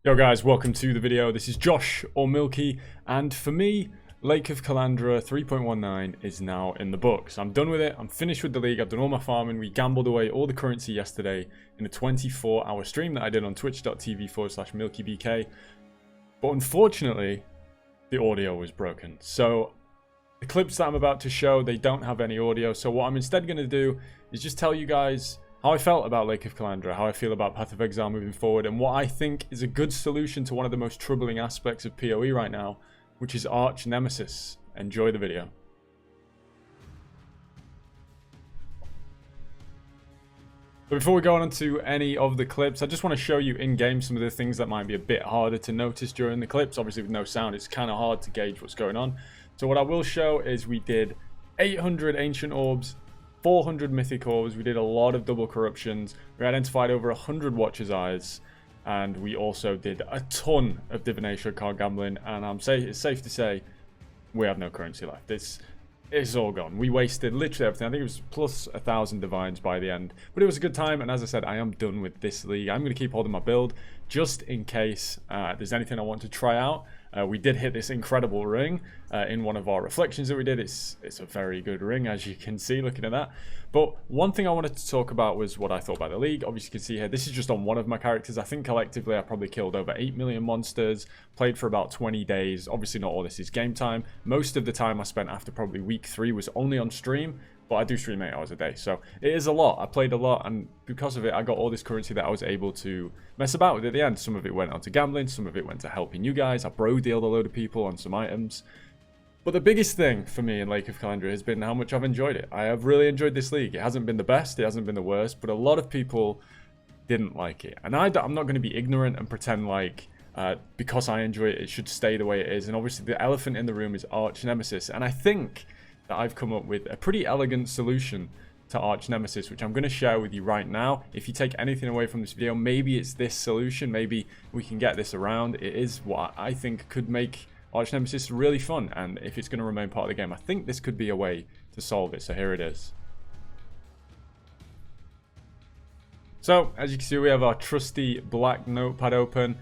Yo guys, welcome to the video. This is Josh or Milky, and for me, Lake of Kalandra 3.19 is now in the books. I'm done with it. I'm finished with the league. I've done all my farming. We gambled away all the currency yesterday in a 24-hour stream that I did on twitch.tv/MilkyBK. But unfortunately, the audio was broken. So the clips that I'm about to show, they don't have any audio. So what I'm instead going to do is just tell you guys how I felt about Lake of Kalandra, how I feel about Path of Exile moving forward, and what I think is a good solution to one of the most troubling aspects of PoE right now, which is Archnemesis. Enjoy the video. But before we go on to any of the clips, I just want to show you in-game some of the things that might be a bit harder to notice during the clips. Obviously with no sound, it's kind of hard to gauge what's going on. So what I will show is we did 800 Ancient Orbs, 400 Mythic Orbs, we did a lot of double corruptions, we identified over 100 Watcher's Eyes, and we also did a ton of Divination card gambling, and it's safe to say we have no currency left. It's all gone. We wasted literally everything. I think it was plus 1,000 divines by the end, but it was a good time, and as I said, I am done with this league. I'm going to keep holding my build just in case there's anything I want to try out. We did hit this incredible ring in one of our reflections that we did. It's a very good ring, as you can see looking at that. But one thing I wanted to talk about was what I thought about the league. Obviously you can see here, this is just on one of my characters. I think collectively I probably killed over 8 million monsters, played for about 20 days. Obviously not all this is game time. Most of the time I spent after probably week 3 was only on stream, but I do stream 8 hours a day, so it is a lot. I played a lot, and because of it, I got all this currency that I was able to mess about with at the end. Some of it went on to gambling, some of it went to helping you guys. I bro-dealed a load of people on some items. But the biggest thing for me in Lake of Kalandra has been how much I've enjoyed it. I have really enjoyed this league. It hasn't been the best, it hasn't been the worst, but a lot of people didn't like it. And I'm not going to be ignorant and pretend like because I enjoy it, it should stay the way it is. And obviously the elephant in the room is Archnemesis, and I think that I've come up with a pretty elegant solution to Archnemesis, which I'm going to share with you right now. If you take anything away from this video, maybe it's this solution. Maybe we can get this around. It is what I think could make Archnemesis really fun, and if it's going to remain part of the game, I think this could be a way to solve it. So here it is. So as you can see, we have our trusty black notepad open.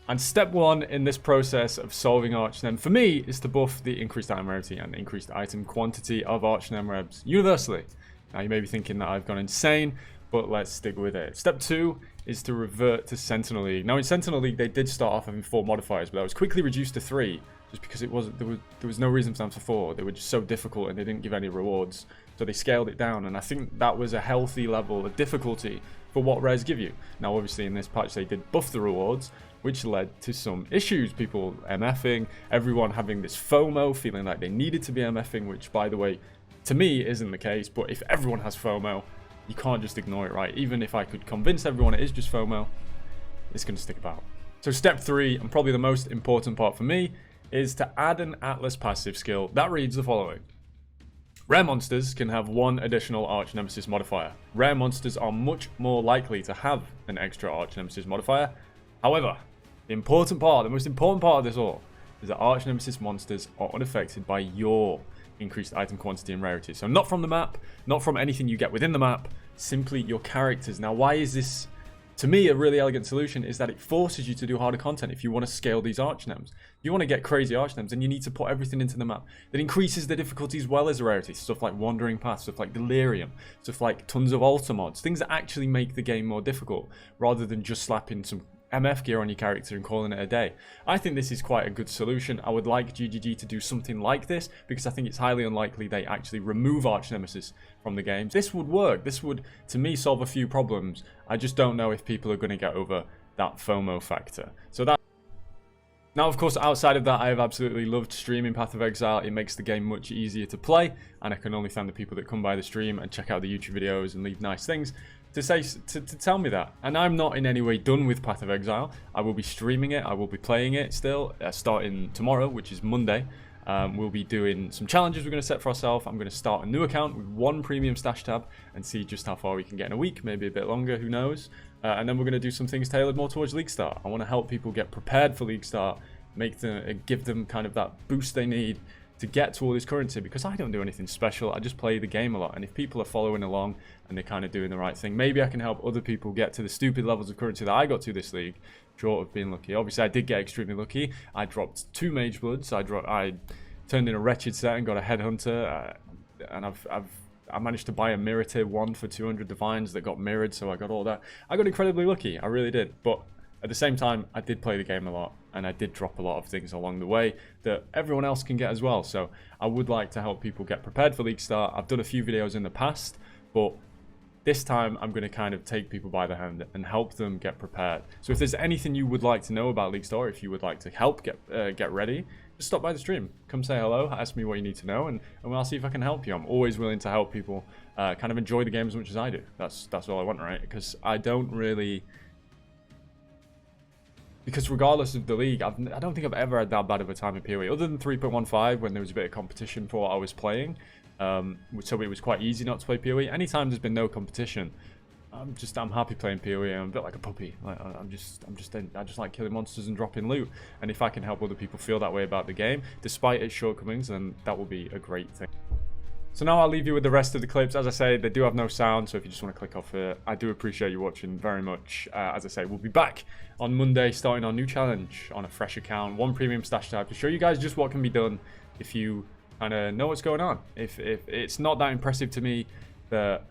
And step 1 in this process of solving Archnem, for me, is to buff the increased item rarity and increased item quantity of Archnem rebs universally. Now you may be thinking that I've gone insane, but let's stick with it. Step 2 is to revert to Sentinel League. Now in Sentinel League, they did start off having 4 modifiers, but that was quickly reduced to 3, just because there was no reason for them for 4. They were just so difficult and they didn't give any rewards, so they scaled it down, and I think that was a healthy level of difficulty for what rares give you. Now obviously in this patch they did buff the rewards, which led to some issues. People MFing, everyone having this FOMO, feeling like they needed to be MFing, which by the way, to me isn't the case. But if everyone has FOMO, you can't just ignore it, right? Even if I could convince everyone it is just FOMO, it's going to stick about. So step 3, and probably the most important part for me, is to add an Atlas passive skill that reads the following. Rare monsters can have 1 additional Archnemesis modifier. Rare monsters are much more likely to have an extra Archnemesis modifier. However, the most important part of this all, is that Archnemesis monsters are unaffected by your increased item quantity and rarity. So not from the map, not from anything you get within the map, simply your characters. Now why is this, to me, a really elegant solution? Is that it forces you to do harder content if you want to scale these Archnems. If you want to get crazy Archnems, then you need to put everything into the map. That increases the difficulty as well as the rarity. Stuff like Wandering Path, stuff like Delirium, stuff like tons of altar mods. Things that actually make the game more difficult, rather than just slapping some MF gear on your character and calling it a day. I think this is quite a good solution. I would like GGG to do something like this, because I think it's highly unlikely they actually remove Archnemesis from the game. This would work. This would, to me, solve a few problems. I just don't know if people are going to get over that FOMO factor. So that. Now, of course, outside of that, I have absolutely loved streaming Path of Exile. It makes the game much easier to play, and I can only thank the people that come by the stream and check out the YouTube videos and leave nice things to tell me that. And I'm not in any way done with Path of Exile. I will be streaming it, I will be playing it still, starting tomorrow, which is Monday. We'll be doing some challenges we're going to set for ourselves. I'm going to start a new account with 1 premium stash tab and see just how far we can get in a week, maybe a bit longer, who knows. And then we're going to do some things tailored more towards League Start. I want to help people get prepared for League Start, give them kind of that boost they need to get to all this currency, because I don't do anything special. I just play the game a lot, and if people are following along and they're kind of doing the right thing, maybe I can help other people get to the stupid levels of currency that I got to this league, short of being lucky. Obviously, I did get extremely lucky. I dropped 2 Magebloods. I turned in a wretched set and got a Headhunter, and I managed to buy a mirror tier 1 for 200 divines that got mirrored, so I got all that. I got incredibly lucky, I really did, but at the same time, I did play the game a lot, and I did drop a lot of things along the way that everyone else can get as well. So I would like to help people get prepared for League Start. I've done a few videos in the past, but this time I'm going to kind of take people by the hand and help them get prepared. So if there's anything you would like to know about League Start, if you would like to help get ready, just stop by the stream. Come say hello, ask me what you need to know, and I'll see if I can help you. I'm always willing to help people kind of enjoy the game as much as I do. That's all I want, right? Because I don't really... Because regardless of the league, I don't think I've ever had that bad of a time in PoE. Other than 3.15, when there was a bit of competition for what I was playing, so it was quite easy not to play PoE. Anytime there's been no competition, I'm happy playing PoE. I'm a bit like a puppy. Like, I just like killing monsters and dropping loot. And if I can help other people feel that way about the game, despite its shortcomings, then that will be a great thing. So now I'll leave you with the rest of the clips. As I say, they do have no sound, so if you just want to click off it, I do appreciate you watching very much. As I say, we'll be back on Monday starting our new challenge on a fresh account, 1 premium stash type, to show you guys just what can be done if you kind of know what's going on. If it's not that impressive to me that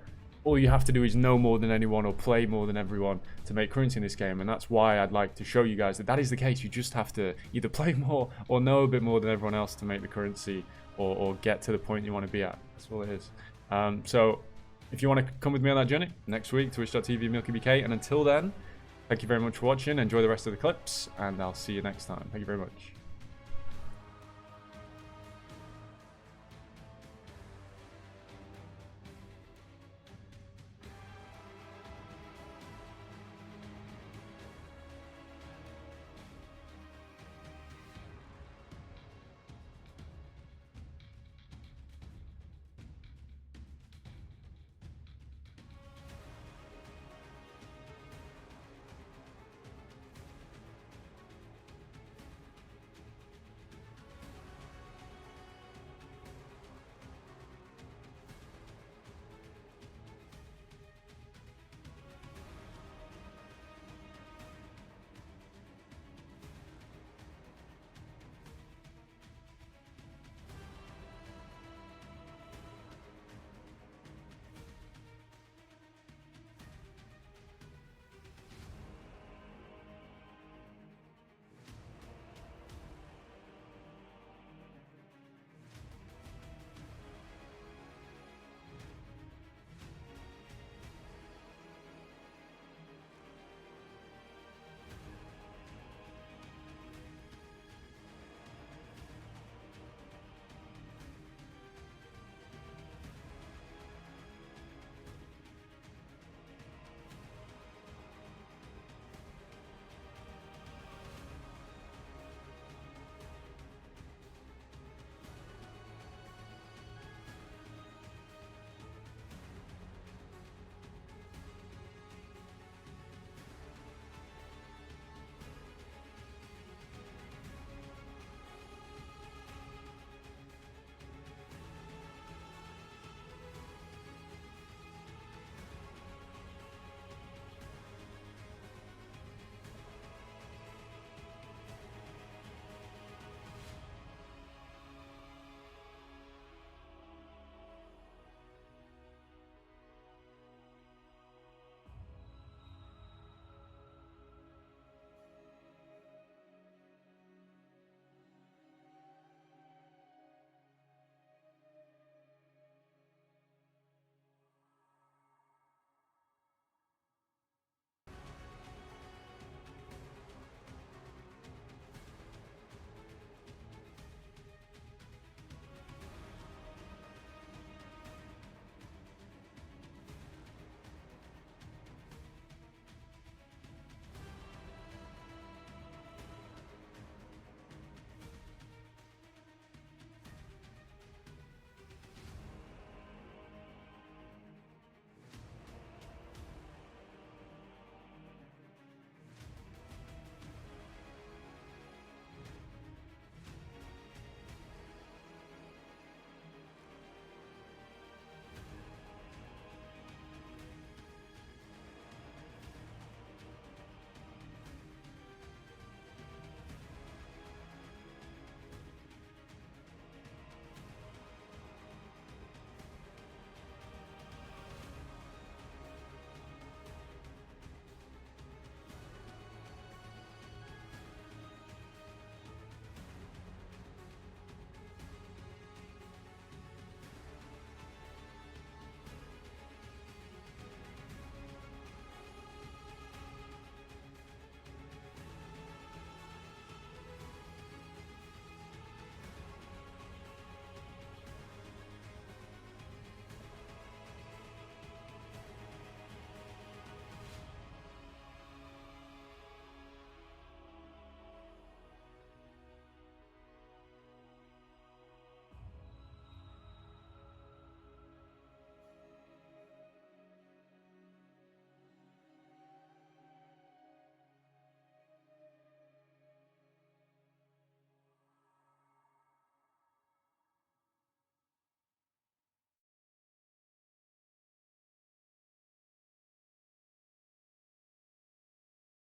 all you have to do is know more than anyone or play more than everyone to make currency in this game, and that's why I'd like to show you guys that is the case. You just have to either play more or know a bit more than everyone else to make the currency or get to the point you want to be at. That's all it is. So if you want to come with me on that journey next week, twitch.tv/MilkyBK, and until then, thank you very much for watching. Enjoy the rest of the clips, and I'll see you next time. Thank you very much.